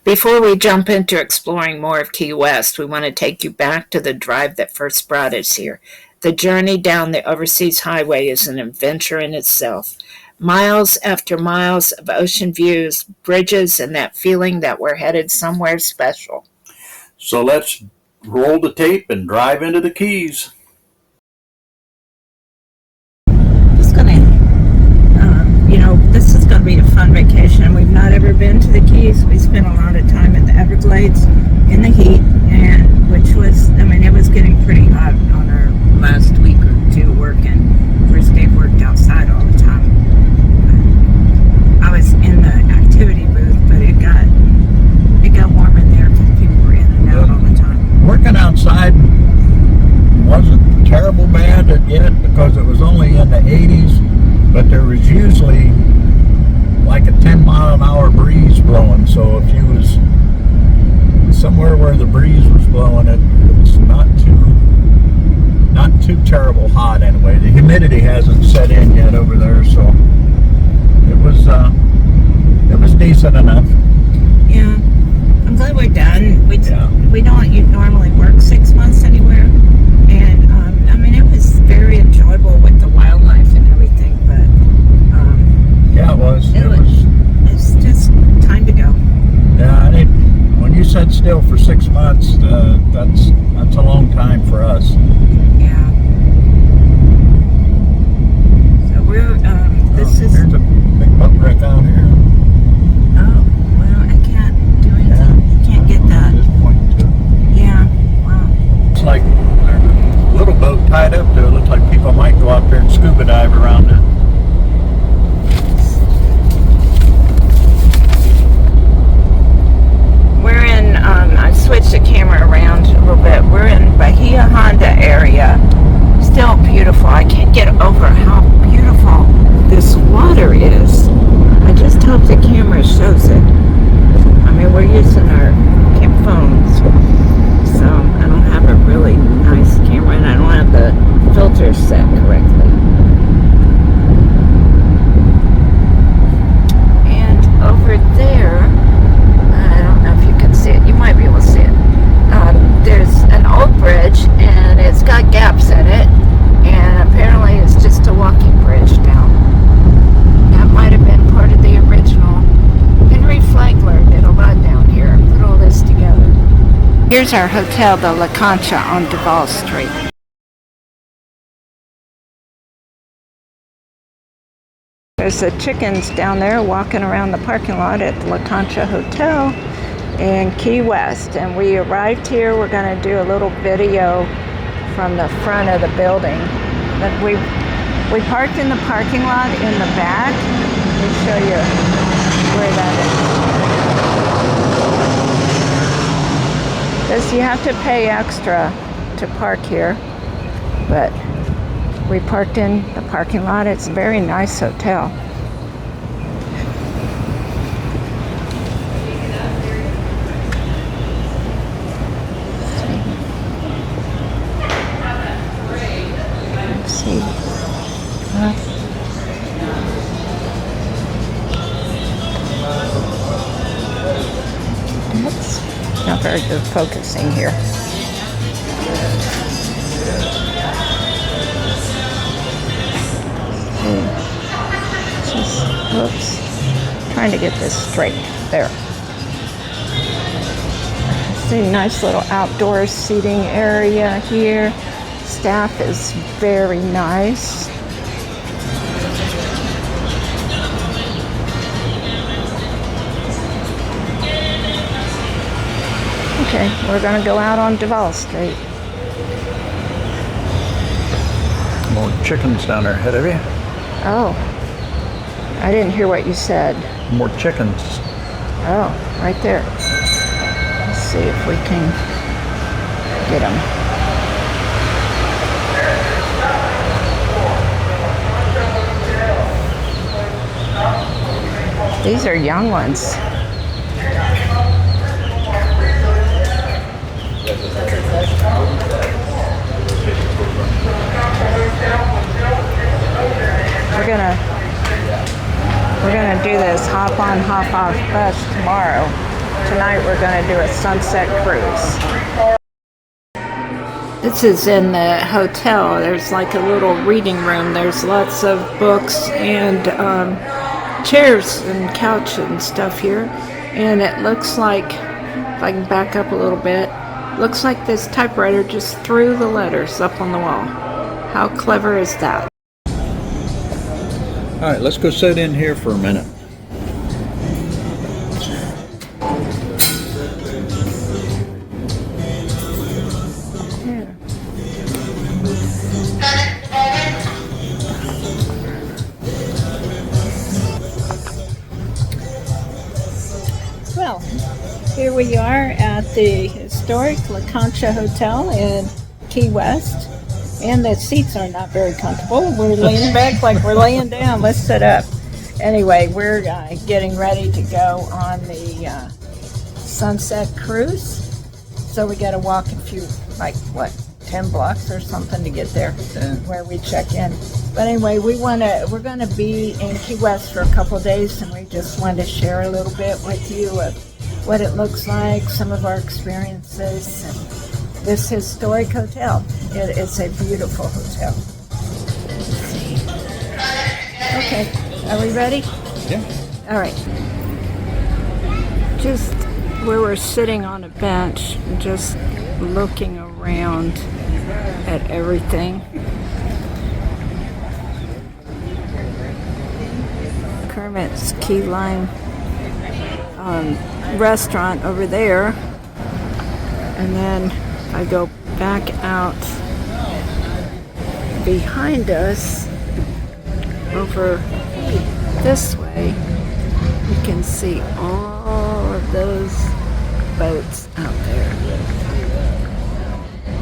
Before we jump into exploring more of Key West, we want to take you back to the drive that first brought us here. The journey down the overseas highway is an adventure in itself. Miles after miles of ocean views, bridges, and that feeling that we're headed somewhere special. So let's roll the tape and drive into the Keys. This is going to be a fun vacation. We've not ever been to the Keys. We spent a lot of time at the Everglades in the heat, and it was getting pretty hot on our last week or two working. Of course, Dave worked outside all the time. I was in the activity booth, but it got warm in there because people were in and out all the time. Working outside wasn't terrible bad yet because it was only in the 80s, but there was usually like a 10-mile-an-hour breeze blowing, so if you was somewhere where the breeze was blowing, it was not too terrible hot anyway. The humidity hasn't set in yet over there, so it was decent enough. Yeah, I'm glad we're done. We don't normally work 6 months anywhere, and it was very enjoyable with the wildlife and everything, but yeah, it was. It's just time to go. Yeah, when you said still for 6 months, that's a long time for us. Yeah. So there's a big boat wreck out here. Oh, well, I can't do anything. Yeah. You can't get that. Just pointing to it. Yeah. Wow. It's like there's a little boat tied up there. It looks like people might go out there and scuba dive around it. I switched the camera around a little bit. We're in Bahia Honda area. Still beautiful. I can't get over how beautiful this water is. I just hope the camera shows it. We're using our phones, so I don't have a really nice camera, and I don't have the filter set correctly. And over there, I don't know if you can see it. You might be able to see it. There's an old bridge, and it's got gaps in it, and apparently it's just a walking bridge now. That might have been part of the original. Henry Flagler did a lot down here and put all this together. Here's our hotel, the La Concha on Duval Street. There's the chickens down there walking around the parking lot at the La Concha Hotel in Key West. And we arrived here. We're going to do a little video from the front of the building. But we parked in the parking lot in the back. Let me show you where that is. You have to pay extra to park here, but we parked in the parking lot. It's a very nice hotel. Let's see. That's not very good focusing here. Oops, trying to get this straight. There. See, nice little outdoor seating area here. Staff is very nice. Okay, we're going to go out on Duval Street. More chickens down there ahead of you. Oh, I didn't hear what you said. More chickens. Oh, right there. Let's see if we can get them. These are young ones. We're gonna do this hop on, hop off bus tomorrow. tonight we're going to do a sunset cruise. This is in the hotel. There's like a little reading room. There's lots of books and chairs and couch and stuff here. And it looks like, if I can back up a little bit, looks like this typewriter just threw the letters up on the wall. How clever is that? All right, let's go sit in here for a minute. Well, here we are at the historic Concha Hotel in Key West, and the seats are not very comfortable. We're leaning back like we're laying down. Let's sit up. Anyway, we're getting ready to go on the sunset cruise. So we got to walk a few, like what, 10 blocks or something to get there where we check in. But anyway, we're going to be in Key West for a couple of days, and we just wanted to share a little bit with you of what it looks like, some of our experiences, and this historic hotel. It's a beautiful hotel. Let's see. Okay, are we ready? Yeah. All right. Just where we're sitting on a bench, just looking around at everything. Kermit's Key Lime restaurant over there, and then I go back out behind us over this way. You can see all of those boats out there,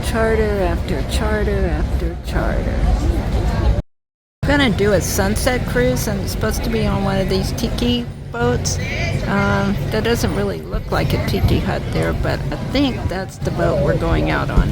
charter after charter after charter. I'm gonna do a sunset cruise, and it's supposed to be on one of these tiki boats. That doesn't really look like a tiki hut there, but I think that's the boat we're going out on.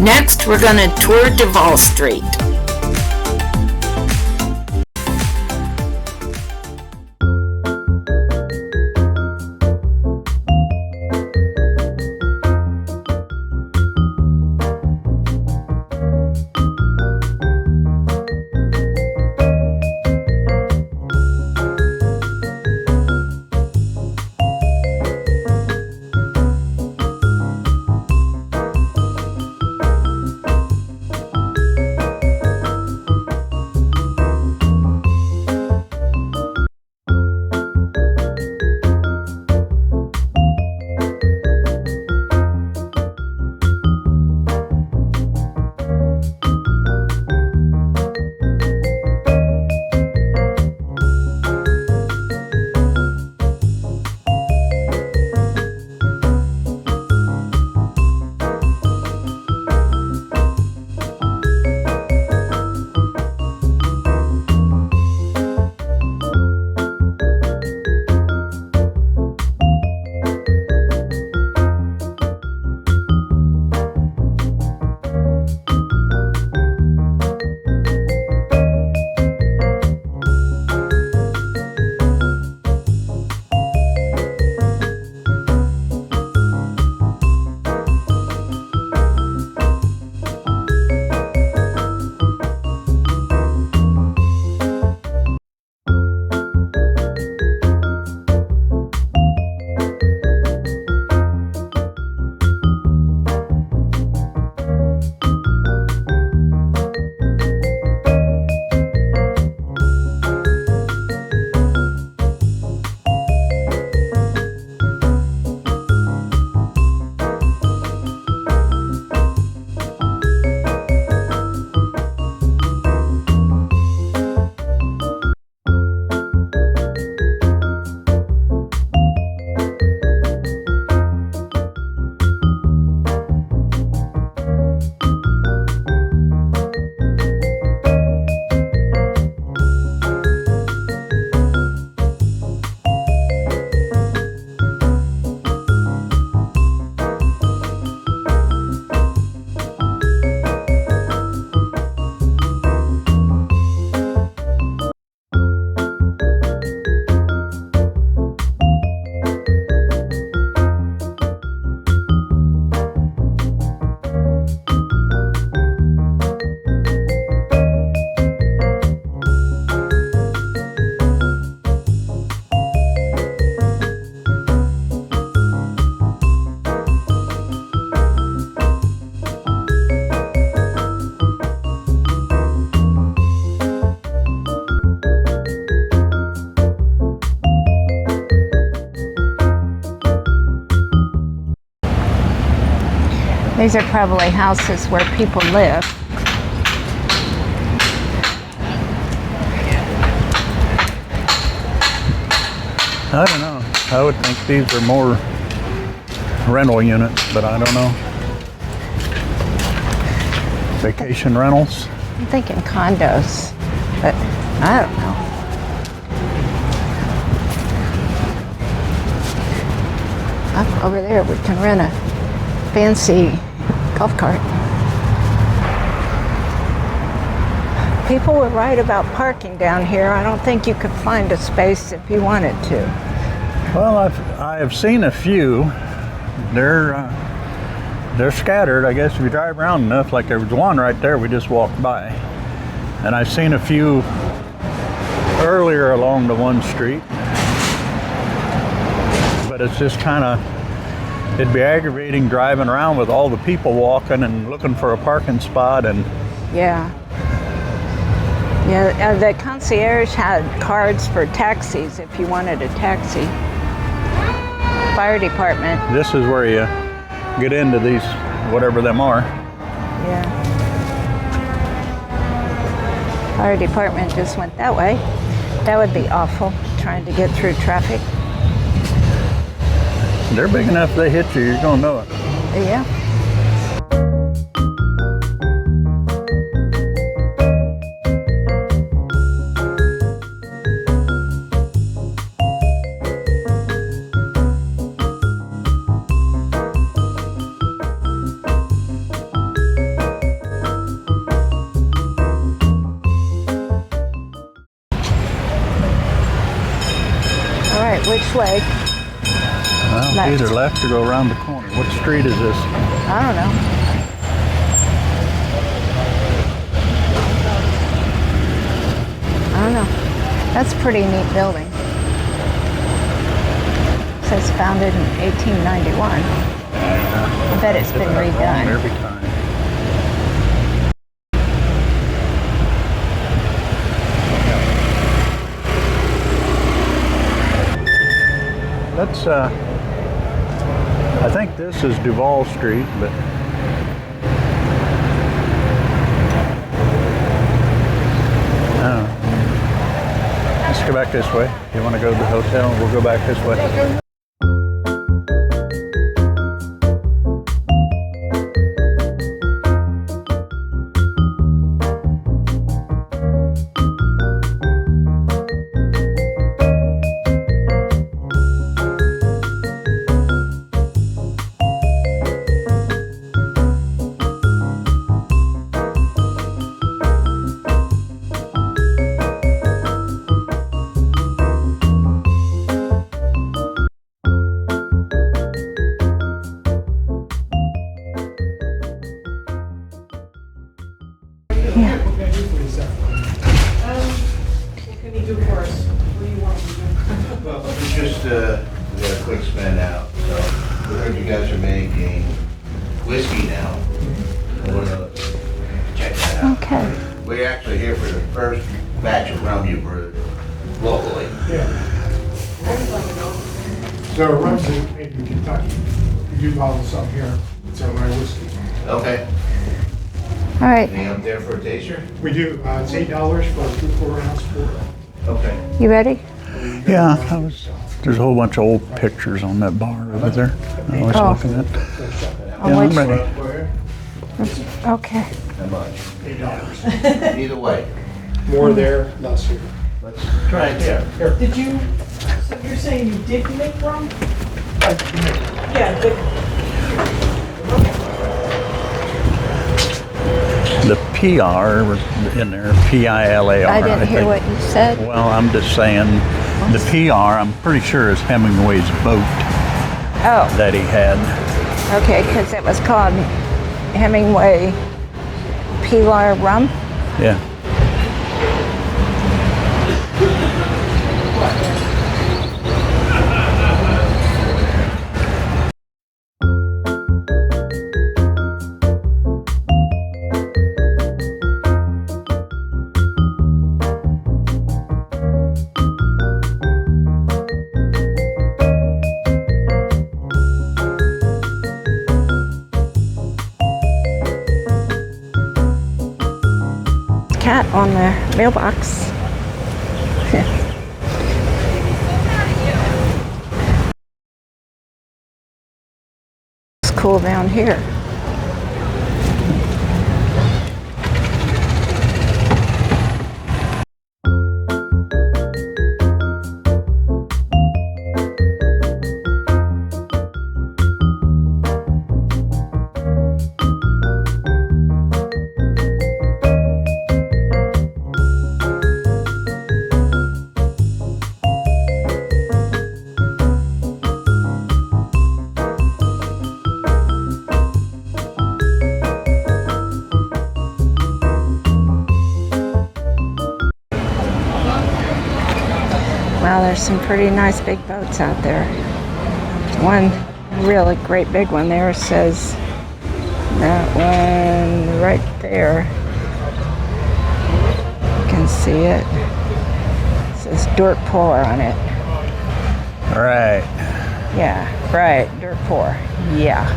Next, we're going to tour Duval Street. These are probably houses where people live. I don't know. I would think these are more rental units, but I don't know. Vacation rentals? I'm thinking condos, but I don't know. Up over there, we can rent a fancy golf cart. People were right about parking down here. I don't think you could find a space if you wanted to. Well, I have seen a few. They're scattered. I guess if you drive around enough, like there was one right there we just walked by. And I've seen a few earlier along the one street. But it's just kind of, it'd be aggravating driving around with all the people walking and looking for a parking spot. And yeah. Yeah, the concierge had cards for taxis if you wanted a taxi. Fire department. this is where you get into these, whatever them are. Yeah. Fire department just went that way. That would be awful, trying to get through traffic. They're big enough they hit you, you're gonna know it. Yeah. All right, which way? Well, Left. either left or go around the corner. What street is this? I don't know. I don't know. That's a pretty neat building. It says founded in 1891. I bet it's been redone. Every time. Let's, I think this is Duval Street, but let's go back this way. You want to go to the hotel? We'll go back this way. Just we got a quick spin out. So we heard you guys are making whiskey now. I want to check that out. Okay. We're actually here for the first batch of rum you brewed locally. Yeah. So it runs in Kentucky. We do bottle some here. It's our whiskey. Okay. All right. Any up there for a taster? We do, it's $8 for a 3/4 ounce pour. Okay. You ready? Yeah, there's a whole bunch of old pictures on that bar over there. I was Oh. looking at. On Yeah, I'm which- ready. Okay. How much? $8. Either way. More there, less here. Let's try it there. Did you, so you're saying you did make rum? Yeah, but The PR was in there, P-I-L-A-R. I didn't hear think. what you said. Well, I'm just saying, the PR, I'm pretty sure is Hemingway's boat Oh, that he had. okay, because it was called Hemingway Pilar Rum. Yeah. that on the mailbox. It's cool down here. Wow, there's some pretty nice big boats out there. One really great big one there says, that one right there, you can see it. It says Dirt Poor on it. Right. Yeah, right, Dirt Poor. Yeah.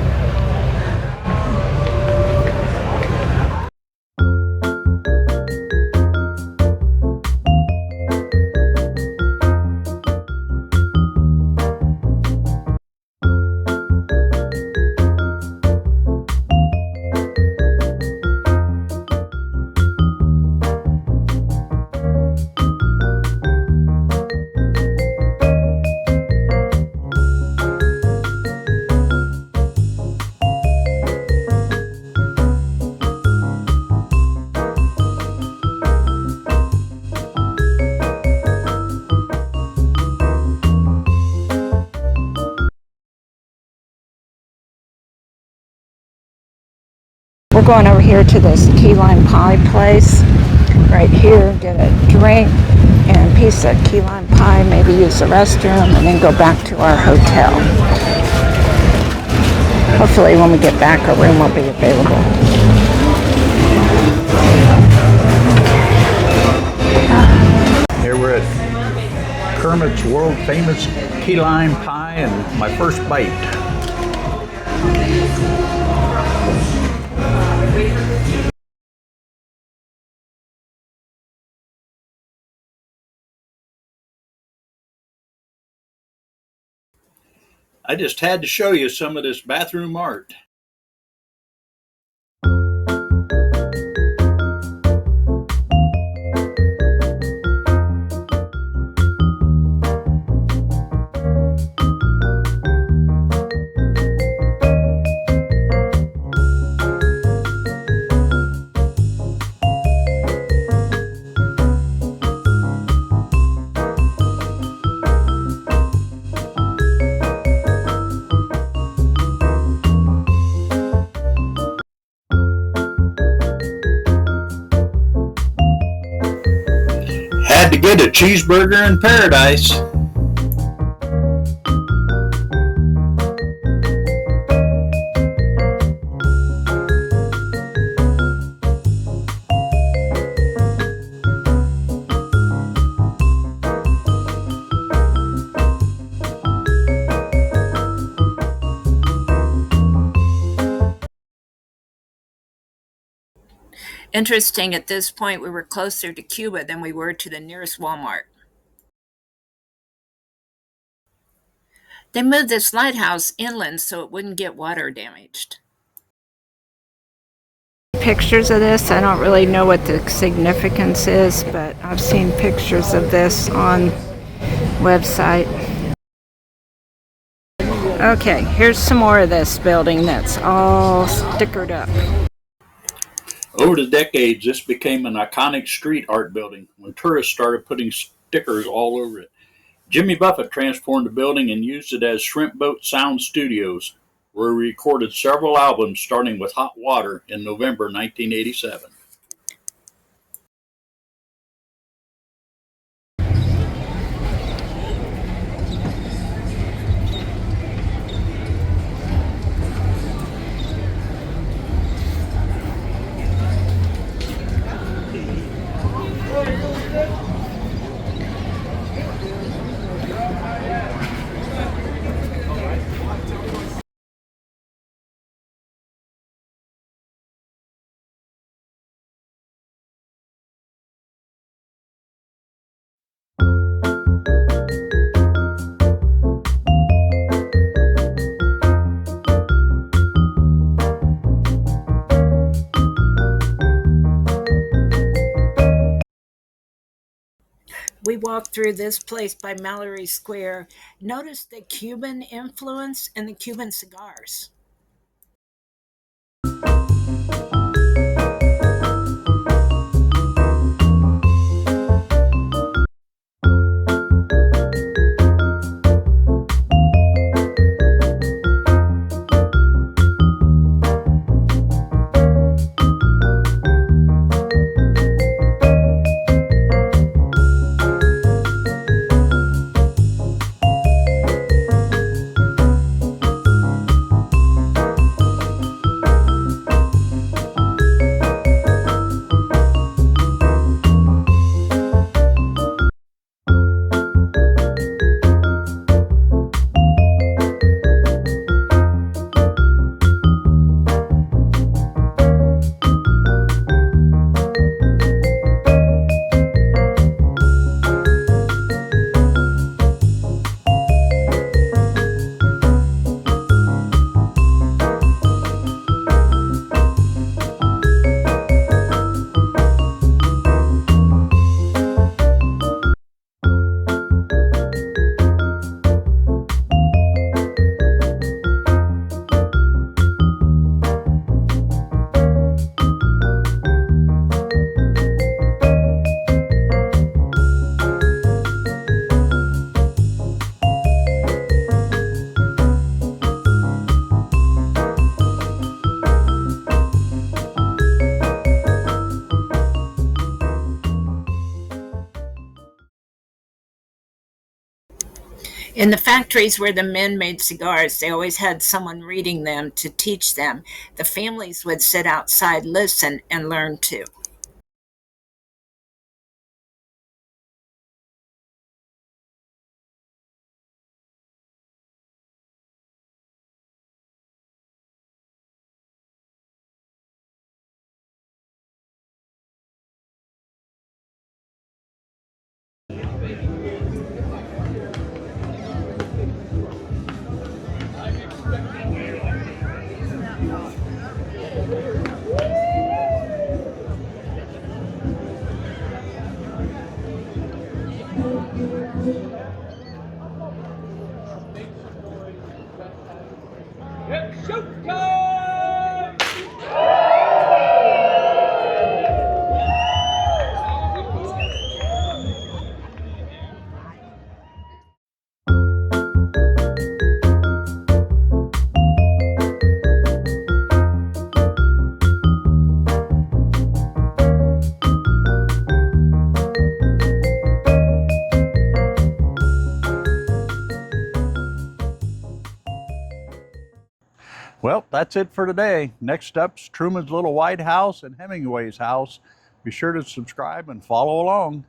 We're going over here to this key lime pie place. Right here, get a drink and a piece of key lime pie, maybe use the restroom, and then go back to our hotel. Hopefully when we get back, our room will be available. Here we're at Kermit's world famous key lime pie and my first bite. I just had to show you some of this bathroom art. Had to get a cheeseburger in paradise. Interesting, at this point we were closer to Cuba than we were to the nearest Walmart. They moved this lighthouse inland so it wouldn't get water damaged. Pictures of this, I don't really know what the significance is, but I've seen pictures of this on website. Okay, here's some more of this building that's all stickered up. Over the decades, this became an iconic street art building when tourists started putting stickers all over it. Jimmy Buffett transformed the building and used it as Shrimp Boat Sound Studios, where he recorded several albums starting with Hot Water in November 1987. We walked through this place by Mallory Square. Notice the Cuban influence and the Cuban cigars. In the factories where the men made cigars, they always had someone reading them to teach them. The families would sit outside, listen, and learn too. Well, that's it for today. Next up's Truman's Little White House and Hemingway's house. Be sure to subscribe and follow along.